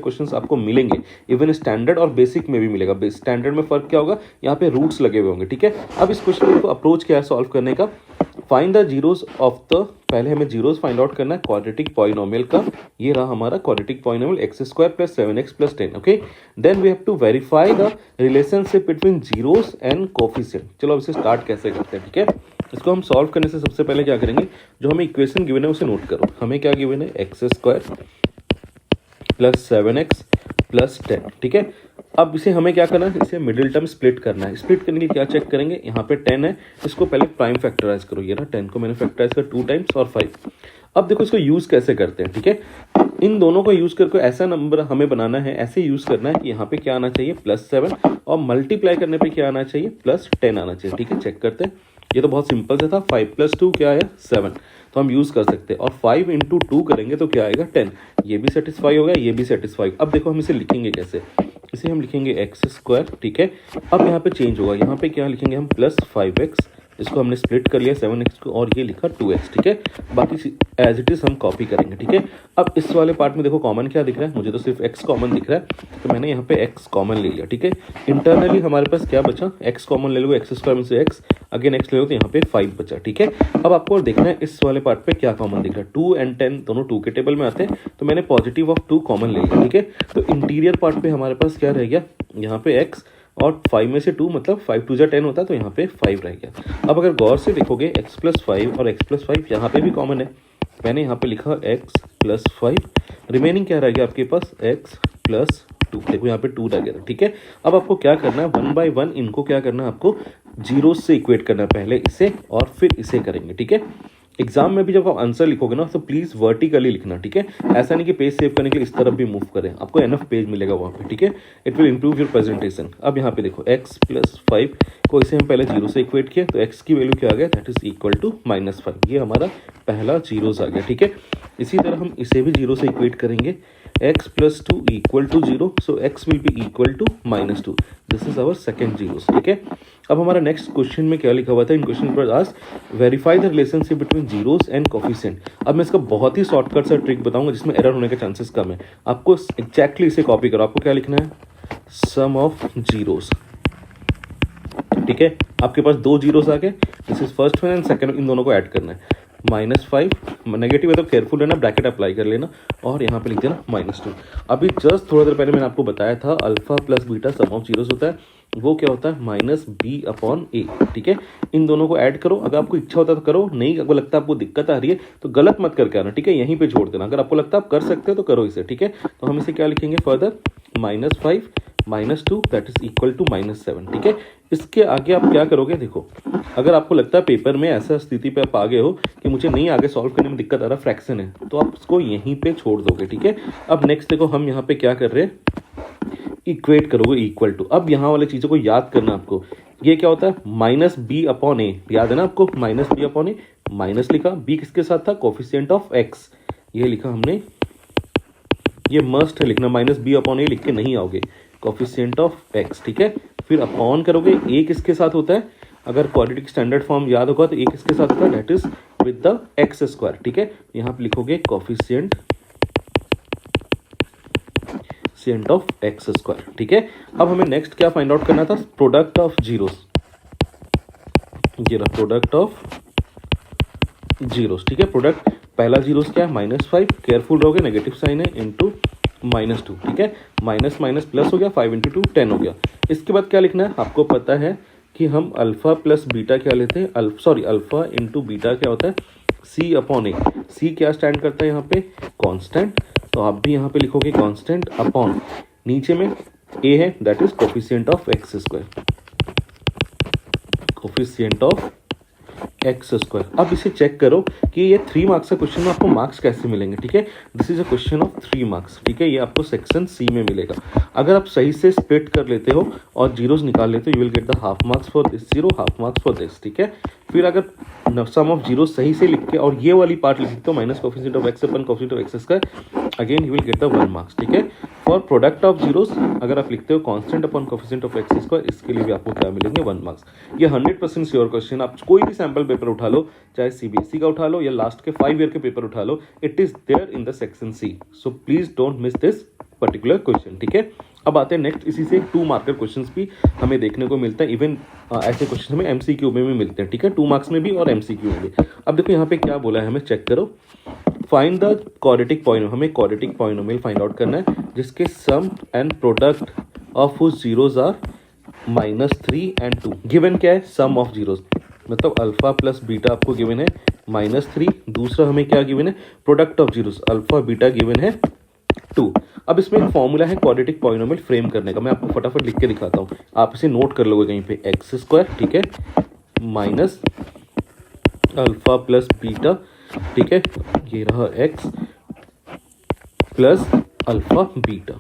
Questions आपको मिलेंगे, even standard और बेसिक में भी मिलेगा। स्टैंडर्ड में फर्क क्या होगा, यहाँ पे रूट्स लगे हुए होंगे, ठीक है। अब इस क्वेश्चन को अप्रोच क्या है सॉल्व करने का, find the zeros of the, पहले हमें जीरोस फाइंड आउट करना है क्वाड्रेटिक पॉलिनोमियल का। ये रहा हमारा quadratic polynomial x square plus 7x plus 10, okay. Then we have to verify the relationship between zeros and coefficient. चलो अब इसे स्टार्ट कैसे करते हैं, ठीक है। इसको हम सॉल्व करने से सबसे पहले क्या करेंगे, जो हमें इक्वेशन गिवन है उसे नोट करो। हमें क्या गिवन है, x square plus 7x plus 10, ठीक है। अब इसे हमें क्या करना है, इसे मिडिल टर्म स्प्लिट करना है। स्प्लिट करने के लिए क्या चेक करेंगे, यहाँ पे 10 है, इसको पहले प्राइम फैक्टराइज करो। ये ना 10 को मैंने फैक्टराइज कर 2 टाइम्स और 5। अब देखो इसको यूज कैसे करते हैं, ठीक है। इन दोनों को यूज करके ऐसा नंबर हमें बनाना है, ऐसे यूज करना है कि यहाँ पे क्या आना चाहिए +7 और मल्टीप्लाई करने पे क्या आना चाहिए +10 आना चाहिए, ठीक है। चेक करते हैं, ये तो बहुत सिंपल से था। 5 + 2 क्या आया 7, तो हम यूज कर सकते हैं। और 5 × 2 करेंगे तो क्या आएगा 10, ये भी सेटिस्फाई हो गया, ये भी सेटिस्फाई। अब देखो हम इसे लिखेंगे कैसे, इसे हम लिखेंगे एक्स स्क्वायर, ठीक है। अब यहाँ पे चेंज होगा, यहाँ पे क्या लिखेंगे हम +5x, इसको हमने स्प्लिट कर लिया 7x को और ये लिखा 2x, ठीक है। बाकी एज इट इज हम कॉपी करेंगे, ठीक है। अब इस वाले पार्ट में देखो कॉमन क्या दिख रहा है, मुझे तो सिर्फ x कॉमन दिख रहा है, तो मैंने यहाँ पे x कॉमन ले लिया, ठीक है। इंटरनली हमारे पास क्या बचा, x कॉमन ले लो, एक्स स्क्वायर में से x, अगेन x ले लो तो यहाँ पे 5 बचा, ठीक है। अब आपको देखना है इस वाले पार्ट पे क्या कॉमन दिख रहा है, 2 और 10 दोनों 2 के टेबल में आते हैं, तो मैंने +2 कॉमन ले लिया, ठीक है। तो इंटीरियर पार्ट पे हमारे पास क्या रह गया, यहाँ पे x और 5 में से 2 मतलब 5 × 2 = 10 होता है, तो यहाँ पे 5 रह गया। अब अगर गौर से देखोगे x + 5 और x + 5 यहाँ पे भी कॉमन है, मैंने यहाँ पे लिखा x + 5, रिमेनिंग क्या रह गया आपके पास x + 2, देखो यहाँ पे 2 रह गया, ठीक है। अब आपको क्या करना है, 1 बाय 1 इनको क्या करना है, आपको जीरो से इक्वेट करना है, पहले इसे और फिर इसे करेंगे, ठीक है। एग्जाम में भी जब आप आंसर लिखोगे ना तो प्लीज वर्टिकली लिखना, ठीक है। ऐसा नहीं कि पेज सेव करने के लिए इस तरफ भी मूव करें, आपको एनफ पेज मिलेगा वहाँ पे, ठीक है। It will improve your presentation. अब यहाँ पे देखो x + 5 को इसे हम पहले जीरो से इक्वेट किया, तो x की वैल्यू क्या आ गया, दैट इज इक्वल टू -5। ये हमारा पहला जीरोस आ गया, ठीक है। इसी तरह हम इसे भी जीरो से इक्वेट करेंगे, x + 2 = 0, so x will be equal to -2। This is our second zeros, ठीक है। अब हमारा नेक्स्ट क्वेश्चन में क्या लिखा हुआ था, इन क्वेश्चन पर आज verify the relationship between zeros and coefficient. अब मैं इसका बहुत ही शॉर्टकट सा ट्रिक बताऊंगा जिसमें एरर होने के चांसेस कम है। आपको एक्जैक्टली इसे कॉपी करो, आपको क्या लिखना है, सम ऑफ जीरोस, ठीक है। आपके पास 2 जीरोस आ गए, this is first one and second, इन दोनों को ऐड करना है। -5 नेगेटिव है तो केयरफुल रहना, ब्रैकेट अप्लाई कर लेना और यहाँ पे लिख देना -2। अभी जस्ट थोड़ा देर पहले मैंने आपको बताया था alpha plus beta some of zeros होता है, वो क्या होता है -b/a, ठीक है। इन दोनों को ऐड करो, अगर आपको इच्छा होता है तो करो, नहीं अगर लगता है आपको दिक्कत आ रही है तो गलत मत करके आना, ठीक है। यहीं पे छोड़ देना, अगर आपको लगता है आप कर सकते हो तो करो इसे, ठीक है। तो हम इसे क्या लिखेंगे further, -5 -2 that is equal to -7, ठीक है। इसके आगे आप क्या करोगे, देखो अगर आपको लगता है पेपर में ऐसा स्थिति पे आप आ गए हो कि मुझे नहीं आगे सॉल्व करने में दिक्कत आ रहा, फ्रैक्शन है, तो आप उसको यहीं पे छोड़ दोगे, ठीक है। अब नेक्स्ट देखो हम यहाँ पे क्या कर रहे हैं, इक्वेट करोगे इक्वल टू। अब यहाँ वाले चीज़ों को याद करना आपको, ये क्या होता है -b/a, याद है ना आपको, -b/a, माइनस लिखा, b किसके साथ था, कोफिशिएंट ऑफ x, ये लिखा हमने, ये मस्ट है लिखना, -b/a लिख के नहीं आओगे, कोफिशिएंट ऑफ x, ठीक है। फिर अपॉन करोगे, a किसके साथ होता है, अगर क्वाड्रेटिक स्टैंडर्ड फॉर्म याद होगा तो a किसके साथ होता है, that is with the x square, ठीक है। यहाँ पे लिखोगे कोफिशिएंट ऑफ x स्क्वायर, ठीक है। अब हमें नेक्स्ट क्या फाइंड आउट करना था, प्रोडक्ट ऑफ जीरोस, ये रहा प्रोडक्ट ऑफ जीरोस, ठीक है। प्रोडक्ट पहला जीरोस क्या है, -5, केयरफुल रहोगे, नेगेटिव साइन है, इंटू -2, ठीक है। माइनस माइनस प्लस हो गया, 5 × 2 10 हो गया। इसके बाद क्या लिखना है, आपको पता है कि हम अल्फा प्लस बीटा क्या लेते हैं, अल्फा इंटू बीटा क्या होता है, c/a। c क्या स्टैंड करता है यहाँ पे, कांस्टेंट, तो आप भी यहाँ पे लिखोगे कांस्टेंट अपॉन, नीचे में a है that is coefficient of x square, coefficient of x square. अब इसे चेक करो कि ये 3 मार्क्स का क्वेश्चन में आपको मार्क्स कैसे मिलेंगे, ठीक है। This is a question of 3 marks, ठीक है। ये आपको सेक्शन सी में मिलेगा। अगर आप सही से स्प्लिट कर लेते हो और जीरोस निकाल लेते हो, you will get the half marks for this zero, half marks for this, ठीक है। फिर अगर सम ऑफ जीरो सही से लिख के और ये वाली पार्ट लिख दो, minus coefficient of x upon coefficient of x square, again you will get the 1 marks, ठीक है। फॉर प्रोडक्ट ऑफ जीरोस अगर आप लिखते हो constant upon coefficient of x square, इसके लिए भी आपको क्या मिलेंगे, 1 मार्क्स। ये 100% श्योर क्वेश्चन, आप कोई भी सैंपल पेपर उठा लो, चाहे सीबीएसई का उठा लो या लास्ट के 5 ईयर के पेपर उठा लो, it is there in the section C, so please don't miss this particular question, ठीक है। अब आते हैं नेक्स्ट, इसी से 2 मार्कर क्वेश्चंस भी हमें देखने को मिलता है। इवन ऐसे क्वेश्चन हमें एमसीक्यू में भी मिलते हैं, ठीक है, 2 मार्क्स में भी और एमसीक्यू में भी। अब देखो यहाँ पे क्या बोला है, हमें चेक करो। फाइंड द क्वाड्रेटिक पॉलिनोमियल, हमें क्वाड्रेटिक पॉलिनोमियल फाइंड आउट करना है जिसके sum and product of whose zeros are -3 and 2। Given क्या है, सम ऑफ जीरोज, मतलब अल्फा प्लस बीटा आपको गिवन है -3। दूसरा हमें क्या गिवन है, product of zeros, alpha beta given है 2। अब इसमें एक फॉर्मूला है क्वाड्रेटिक पॉलिनोमियल फ्रेम करने का, मैं आपको फटाफट लिख के दिखाता हूँ, आप इसे नोट कर लोगे कहीं पे। x², ठीक है, माइनस अल्फा प्लस बीटा, ठीक है, ये रहा x plus alpha beta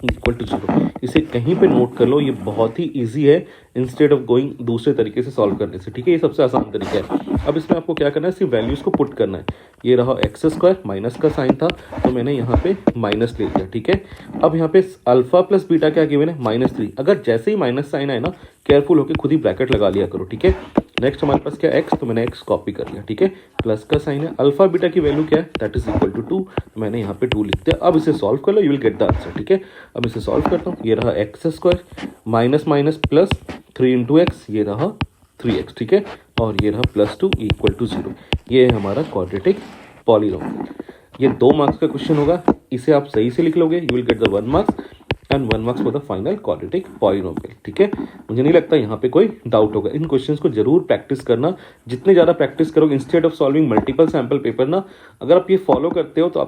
equal to 0। इसे कहीं पे नोट कर लो, ये बहुत ही इजी है इंस्टेड ऑफ गोइंग दूसरे तरीके से सॉल्व करने से, ठीक है, ये सबसे आसान तरीका है। अब इसमें आपको क्या करना है, सिर्फ वैल्यूज को पुट करना है। ये रहा x², माइनस का साइन था तो मैंने यहाँ पे माइनस ले लिया, ठीक है। अब यहाँ पे अल्फा प्लस बीटा क्या गिवन है, -3। अगर जैसे ही माइनस साइन आए ना, केयरफुल होकर खुद ही ब्रैकेट लगा लिया करो, ठीक है। नेक्स्ट हमारे पास क्या x, तो मैंने x कॉपी कर लिया, ठीक है, प्लस का साइन है। अल्फा बीटा की वैल्यू क्या है, दैट इज इक्वल टू 2, तो मैंने यहाँ पे 2 लिख दिया। अब इसे सॉल्व कर लो, you will get the answer, ठीक है। अब इसे सॉल्व करता हूँ, ये रहा x² minus minus plus 3 into x, ये रहा 3x, ठीक है, और ये रहा +2 इक्वल टू 0। ये है हमारा क्वाड्रेटिक पॉलीनोमियल। ये 2 मार्क्स का क्वेश्चन होगा, इसे आप सही से लिख लोगे, you will get the 1 marks and 1 marks for the final quadratic polynomial, ठीक है। मुझे नहीं लगता यहाँ पे कोई डाउट होगा। इन क्वेश्चंस को जरूर प्रैक्टिस करना, जितने ज़्यादा प्रैक्टिस करोगे instead of solving multiple sample paper ना, अगर आप ये फॉलो करते हो तो